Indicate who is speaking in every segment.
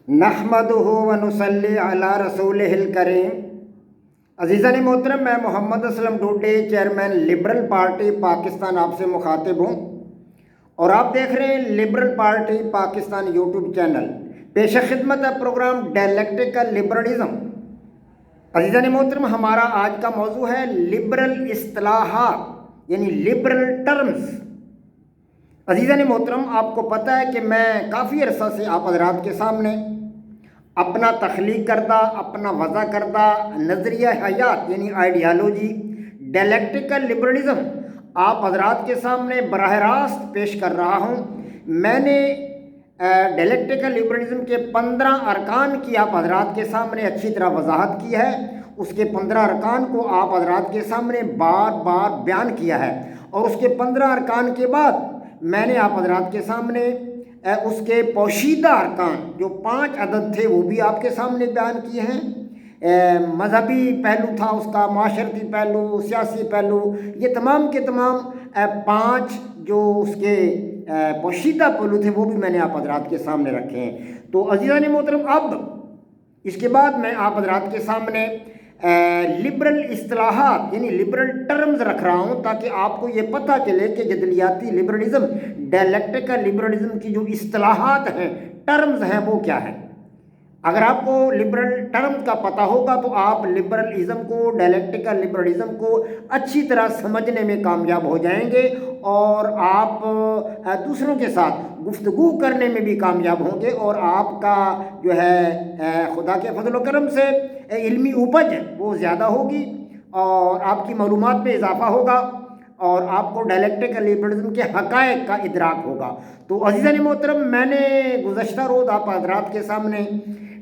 Speaker 1: نحمدہ و نصلی علی رسولہ الکریم۔ عزیزان محترم، میں Muhammad Aslam Dode, chairman liberal party Pakistan آپ سے مخاطب ہوں، اور آپ دیکھ رہے ہیں liberal party Pakistan YouTube channel. پیش خدمت ہے پروگرام ڈائلیکٹیکل لبرلزم۔ عزیزان محترم، ہمارا آج کا موضوع ہے لبرل اصطلاحات یعنی لبرل ٹرمز۔ عزیزان محترم، آپ کو پتہ ہے کہ میں کافی عرصہ سے آپ حضرات کے سامنے اپنا تخلیق کردہ، اپنا وضع کردہ نظریہ حیات یعنی آئیڈیالوجی ڈائلیکٹیکل لبرلزم آپ حضرات کے سامنے براہ راست پیش کر رہا ہوں۔ میں نے ڈائلیکٹیکل لبرلزم کے 15 ارکان کی آپ حضرات کے سامنے اچھی طرح وضاحت کی ہے۔ اس کے 15 ارکان کو آپ حضرات کے سامنے بار بار بیان کیا ہے، اور اس کے 15 ارکان کے بعد میں نے آپ حضرات کے سامنے اس کے پوشیدہ ارکان جو 5 عدد تھے وہ بھی آپ کے سامنے بیان کیے ہیں۔ مذہبی پہلو تھا اس کا، معاشرتی پہلو، سیاسی پہلو، یہ تمام کے تمام 5 جو اس کے پوشیدہ پہلو تھے وہ بھی میں نے آپ حضرات کے سامنے رکھے ہیں۔ تو عزیزان محترم، اب اس کے بعد میں آپ حضرات کے سامنے لبرل اصطلاحات یعنی لبرل ٹرمز رکھ رہا ہوں، تاکہ آپ کو یہ پتہ چلے کہ جدلیاتی لبرلزم، ڈائلیکٹیکل لبرلزم کی جو اصطلاحات ہیں، ٹرمز ہیں، وہ کیا ہیں۔ اگر آپ کو لبرل ٹرم کا پتہ ہوگا تو آپ لبرلزم کو، ڈائلیکٹیکل لبرلزم کو اچھی طرح سمجھنے میں کامیاب ہو جائیں گے، اور آپ دوسروں کے ساتھ گفتگو کرنے میں بھی کامیاب ہوں گے، اور آپ کا جو ہے خدا کے فضل و کرم سے علمی اپج وہ زیادہ ہوگی، اور آپ کی معلومات میں اضافہ ہوگا، اور آپ کو ڈائلیکٹیکل لبرلزم کے حقائق کا ادراک ہوگا۔ تو عزیزان محترم، میں نے گزشتہ روز آپ حضرات کے سامنے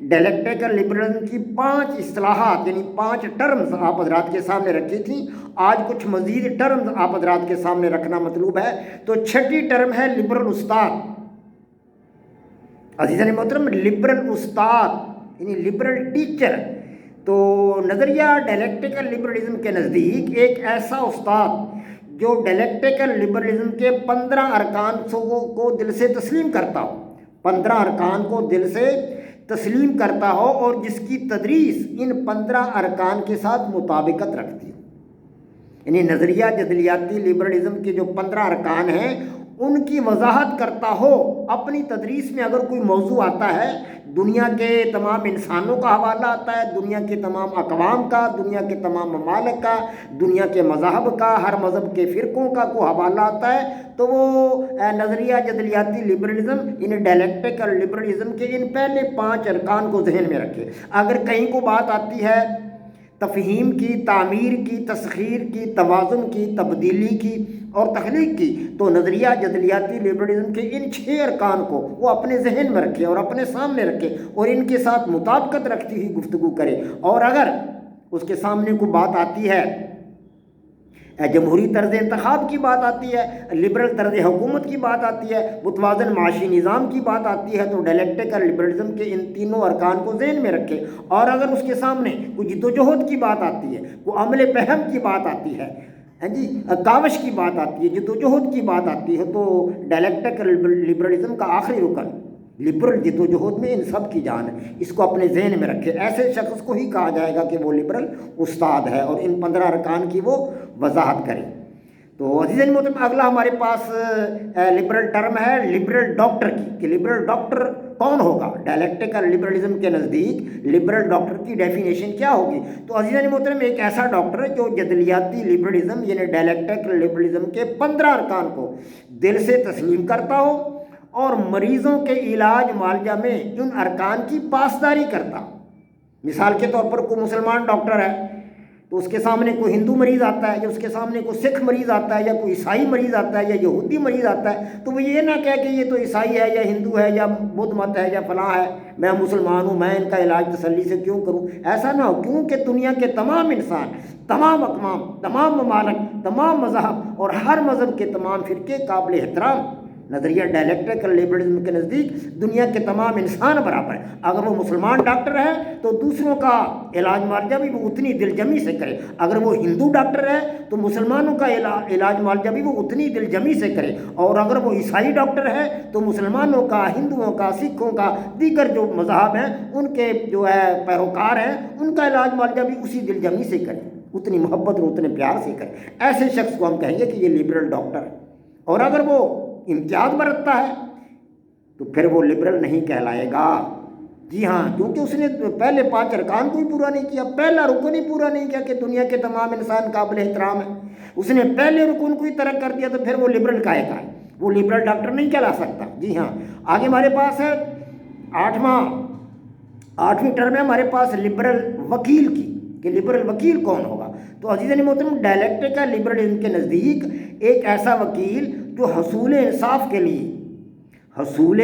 Speaker 1: ڈائلیکٹیکل لبرلزم کی 5 اصطلاحات یعنی 5 ٹرمز آپ حضرات کے سامنے رکھی تھیں۔ آج کچھ مزید ٹرمز آپ حضرات کے سامنے رکھنا مطلوب ہے۔ تو 6ٹھی ٹرم ہے لبرل استاد۔ عزیزان محترم، لبرل استاد یعنی لبرل ٹیچر۔ تو نظریہ ڈائلیکٹیکل لبرلزم کے نزدیک ایک ایسا استاد جو ڈائلیکٹیکل لبرلزم کے 15 ارکان کو دل سے تسلیم کرتا ہو، 15 ارکان کو دل سے تسلیم کرتا ہو، اور جس کی تدریس ان 15 ارکان کے ساتھ مطابقت رکھتی ہو، یعنی نظریہ جدلیاتی لبرلزم کے جو 15 ارکان ہیں ان کی وضاحت کرتا ہو۔ اپنی تدریس میں اگر کوئی موضوع آتا ہے، دنیا کے تمام انسانوں کا حوالہ آتا ہے، دنیا کے تمام اقوام کا، دنیا کے تمام ممالک کا، دنیا کے مذاہب کا، ہر مذہب کے فرقوں کا کوئی حوالہ آتا ہے، تو وہ نظریہ جدلیاتی لبرلزم ان ڈائلیکٹیکل لبرلزم کے ان پہلے 5 ارکان کو ذہن میں رکھے۔ اگر کہیں کو بات آتی ہے تفہیم کی، تعمیر کی، تسخیر کی، توازن کی، تبدیلی کی اور تخلیق کی، تو نظریہ جدلیاتی لبرلزم کے ان 6 ارکان کو وہ اپنے ذہن میں رکھے اور اپنے سامنے رکھے، اور ان کے ساتھ مطابقت رکھتی ہوئی گفتگو کرے۔ اور اگر اس کے سامنے کوئی بات آتی ہے، جمہوری طرز انتخاب کی بات آتی ہے، لبرل طرز حکومت کی بات آتی ہے، متوازن معاشی نظام کی بات آتی ہے، تو ڈائلیکٹیکل لبرلزم کے ان تینوں ارکان کو ذہن میں رکھے۔ اور اگر اس کے سامنے کوئی جد و جہد کی بات آتی ہے، کوئی عمل فہم کی بات آتی ہے، کاوش کی بات آتی ہے، جد و جہد کی بات آتی ہے، تو ڈائلیکٹیکل لبرلزم کا آخری رکن لبرل جد و جہد میں ان سب کی جان ہے، اس کو اپنے ذہن میں رکھے۔ ایسے شخص کو ہی کہا جائے گا کہ وہ لبرل استاد ہے، اور ان 15 ارکان کی وہ وضاحت کرے۔ تو عزیزان محترم، اگلا ہمارے پاس لبرل ٹرم ہے لبرل ڈاکٹر کی، کہ لبرل ڈاکٹر کون ہوگا۔ ڈائلیکٹیکل لبرلزم کے نزدیک لبرل ڈاکٹر کی ڈیفینیشن کیا ہوگی؟ تو عزیزان محترم، ایک ایسا ڈاکٹر ہے جو جدلیاتی لبرلزم یعنی ڈائلیکٹیکل لبرلزم کے 15 ارکان کو دل سے تسلیم کرتا ہو، اور مریضوں کے علاج معالجہ میں ان ارکان کی پاسداری کرتا ہو۔ مثال کے طور پر کوئی مسلمان ڈاکٹر ہے، تو اس کے سامنے کوئی ہندو مریض آتا ہے، یا اس کے سامنے کوئی سکھ مریض آتا ہے، یا کوئی عیسائی مریض آتا ہے، یا یہودی مریض آتا ہے، تو وہ یہ نہ کہے کہ یہ تو عیسائی ہے، یا ہندو ہے، یا بدھ مت ہے، یا فلاں ہے، میں مسلمان ہوں، میں ان کا علاج تسلی سے کیوں کروں۔ ایسا نہ ہو، کیونکہ دنیا کے تمام انسان، تمام اقوام، تمام ممالک، تمام مذاہب اور ہر مذہب کے تمام فرقے قابل احترام نظریہ ڈائلیکٹیکل لبرلزم کے نزدیک دنیا کے تمام انسان برابر ہیں. اگر وہ مسلمان ڈاکٹر ہے تو دوسروں کا علاج معالجہ بھی وہ اتنی دل جمی سے کرے. اگر وہ ہندو ڈاکٹر ہے تو مسلمانوں کا علاج معالجہ بھی وہ اتنی دل جمی سے کرے. اور اگر وہ عیسائی ڈاکٹر ہے تو مسلمانوں کا، ہندوؤں کا، سکھوں کا، دیگر جو مذہب ہیں ان کے جو ہے پیروکار ہیں ان کا علاج معالجہ بھی اسی دل جمی سے کرے، اتنی محبت اور اتنے پیار سے کرے. ایسے شخص کو ہم کہیں گے کہ یہ لبرل ڈاکٹر ہے. اور اگر وہ امتیاز برتتا ہے تو پھر وہ لبرل نہیں کہلائے گا. جی ہاں، کیونکہ اس نے پہلے 5 ارکان کو ہی پورا نہیں کیا، پہلا رکن ہی پورا نہیں کیا کہ دنیا کے تمام انسان قابل احترام ہیں. اس نے پہلے رکن کو ہی ترک کر دیا تو پھر وہ لبرل کا ہے، وہ لبرل ڈاکٹر نہیں کہلا سکتا. جی ہاں، آگے ہمارے پاس ہے 8ویں ٹرم ہے ہمارے پاس لبرل وکیل کی، کہ لبرل وکیل کون ہوگا. تو عزیزان محترم، ڈائلیکٹیکل لبرلزم کے نزدیک ایک ایسا وکیل جو حصول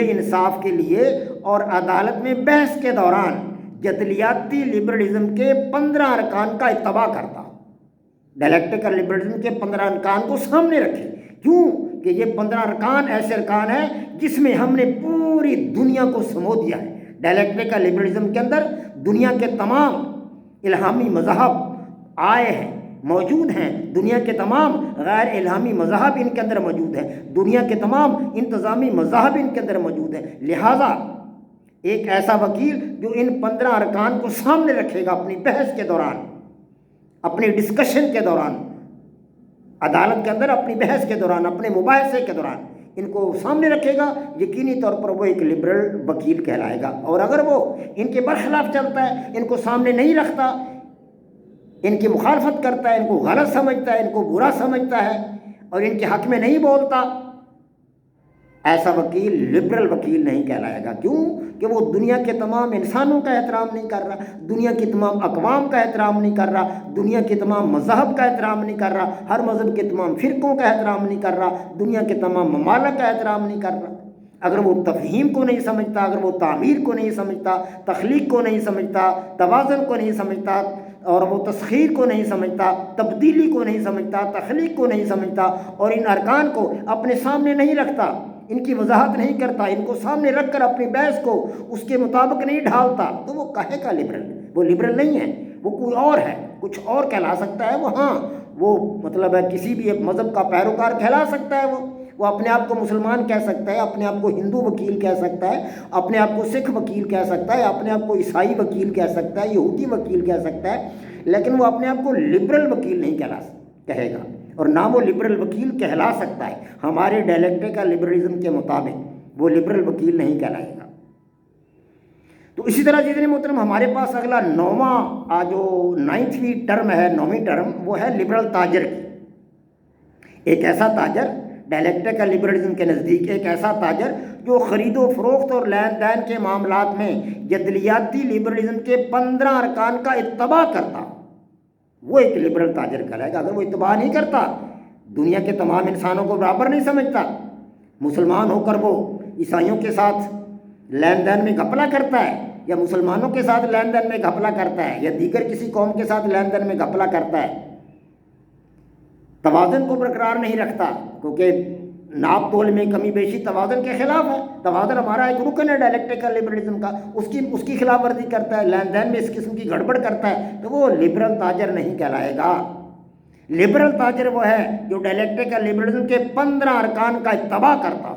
Speaker 1: انصاف کے لیے اور عدالت میں بحث کے دوران جدلیاتی لبرلزم کے 15 ارکان کا اتباع کرتا. ڈائلیکٹیکل لبرلزم کے 15 ارکان کو سامنے رکھے. کیوں کہ یہ 15 ارکان ایسے ارکان ہیں جس میں ہم نے پوری دنیا کو سمو دیا ہے. ڈائلیکٹیکل لبرلزم کے اندر دنیا کے تمام الہامی مذاہب آئے ہیں، موجود ہیں. دنیا کے تمام غیر الہامی مذاہب ان کے اندر موجود ہیں. دنیا کے تمام انتظامی مذاہب ان کے اندر موجود ہیں. لہٰذا ایک ایسا وکیل جو ان 15 ارکان کو سامنے رکھے گا اپنی بحث کے دوران، اپنی ڈسکشن کے دوران، عدالت کے اندر اپنی بحث کے دوران، اپنے مباحثے کے دوران ان کو سامنے رکھے گا، یقینی طور پر وہ ایک لبرل وکیل کہلائے گا. اور اگر وہ ان کے برخلاف چلتا ہے، ان کو سامنے نہیں رکھتا، ان کی مخالفت کرتا ہے، ان کو غلط سمجھتا ہے، ان کو برا سمجھتا ہے اور ان کے حق میں نہیں بولتا، ایسا وکیل لبرل وکیل نہیں کہلائے گا. کیوں کہ وہ دنیا کے تمام انسانوں کا احترام نہیں کر رہا، دنیا کی تمام اقوام کا احترام نہیں کر رہا، دنیا کے تمام مذہب کا احترام نہیں کر رہا، ہر مذہب کے تمام فرقوں کا احترام نہیں کر رہا، دنیا کے تمام ممالک کا احترام نہیں کر رہا. اگر وہ تفہیم کو نہیں سمجھتا، اگر وہ تعمیر کو نہیں سمجھتا، تخلیق کو نہیں سمجھتا، توازن کو نہیں سمجھتا، اور وہ تسخیر کو نہیں سمجھتا، تبدیلی کو نہیں سمجھتا، تخلیق کو نہیں سمجھتا، اور ان ارکان کو اپنے سامنے نہیں رکھتا، ان کی وضاحت نہیں کرتا، ان کو سامنے رکھ کر اپنی بحث کو اس کے مطابق نہیں ڈھالتا، تو وہ کہے کا لبرل؟ وہ لبرل نہیں ہے، وہ کوئی اور ہے، کچھ اور کہلا سکتا ہے. وہ ہاں، وہ مطلب ہے کسی بھی ایک مذہب کا پیروکار کہلا سکتا ہے. وہ اپنے آپ کو مسلمان کہہ سکتا ہے، اپنے آپ کو ہندو وکیل کہہ سکتا ہے، اپنے آپ کو سکھ وکیل کہہ سکتا ہے، اپنے آپ کو عیسائی وکیل کہہ سکتا ہے، یہودی وکیل کہہ سکتا ہے، لیکن وہ اپنے آپ کو لبرل وکیل نہیں کہے گا، اور نہ وہ لبرل وکیل کہلا سکتا ہے. ہمارے ڈائلیکٹیکل لبرلزم کے مطابق وہ لبرل وکیل نہیں کہلائے گا. تو اسی طرح جتنے محترم ہمارے پاس اگلا 9ویں ٹرم ہے، 9ویں ٹرم وہ ہے لبرل تاجر کی. ایک ایسا تاجر، ڈائلیکٹیکل لبرلزم کے نزدیک ایک ایسا تاجر جو خرید و فروخت اور لین دین کے معاملات میں جدلیاتی لبرلزم کے 15 ارکان کا اتباع کرتا، وہ ایک لبرل تاجر کہلائے گا. اگر وہ اتباع نہیں کرتا، دنیا کے تمام انسانوں کو برابر نہیں سمجھتا، مسلمان ہو کر وہ عیسائیوں کے ساتھ لین دین میں گھپلا کرتا ہے، یا مسلمانوں کے ساتھ لین دین میں گھپلا کرتا ہے، یا دیگر کسی قوم کے ساتھ لین دین میں گھپلا کرتا ہے، توازن کو برقرار نہیں رکھتا، کیونکہ ناپ تول میں کمی بیشی توازن کے خلاف ہے. توازن ہمارا ایک رکن ہے ڈائلیکٹیکل لبرلزم کا، اس کی خلاف ورزی کرتا ہے، لین دین میں اس قسم کی گڑبڑ کرتا ہے، تو وہ لبرل تاجر نہیں کہلائے گا. لبرل تاجر وہ ہے جو ڈائلیکٹیکل لبرلزم کے 15 ارکان کا اتباع کرتا.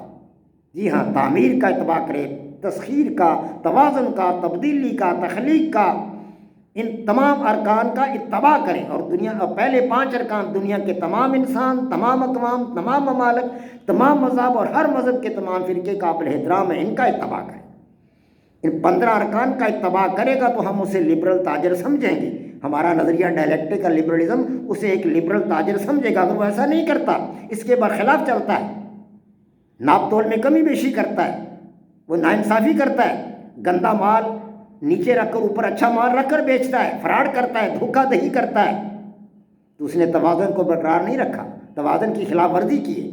Speaker 1: جی ہاں، تعمیر کا اتباع کرے، تسخیر کا، توازن کا، تبدیلی کا، تخلیق کا، ان تمام ارکان کا اتباع کرے. اور پہلے 5 ارکان دنیا کے تمام انسان، تمام اقوام، تمام ممالک، تمام مذہب اور ہر مذہب کے تمام فرقے قابل احترام ہیں، ان کا اتباع کرے. ان 15 ارکان کا اتباع کرے گا تو ہم اسے لبرل تاجر سمجھیں گے. ہمارا نظریہ ڈائلیکٹیکل لبرلزم اسے ایک لبرل تاجر سمجھے گا. اگر وہ ایسا نہیں کرتا، اس کے برخلاف چلتا ہے، ناپ تول میں کمی بیشی کرتا ہے، وہ ناانصافی کرتا ہے، گندا مال نیچے رکھ کر اوپر اچھا مال رکھ کر بیچتا ہے، فراڈ کرتا ہے، دھوکہ دہی کرتا ہے، تو اس نے توازن کو برقرار نہیں رکھا، توازن کی خلاف ورزی کی ہے،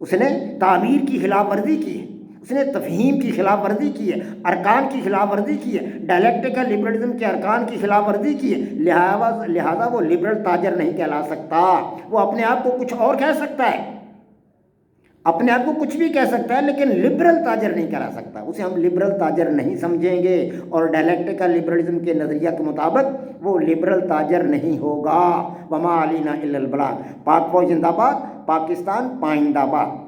Speaker 1: اس نے تعمیر کی خلاف ورزی کی ہے، اس نے تفہیم کی خلاف ورزی کی ہے، ارکان کی خلاف ورزی کی ہے، ڈائلیکٹیکل لبرلزم کے ارکان کی خلاف ورزی کی ہے. لہٰذا وہ لبرل تاجر نہیں کہلا سکتا. وہ اپنے آپ کو کچھ اور کہہ سکتا ہے، اپنے آپ کو کچھ بھی کہہ سکتا ہے لیکن لبرل تاجر نہیں کرا سکتا، اسے ہم لبرل تاجر نہیں سمجھیں گے، اور ڈائلیکٹیکل لبرلزم کے نظریہ کے مطابق وہ لبرل تاجر نہیں ہوگا۔ وما علینا الا البلاغ۔ پاک فوج زندہ باد، پاکستان پائندہ باد۔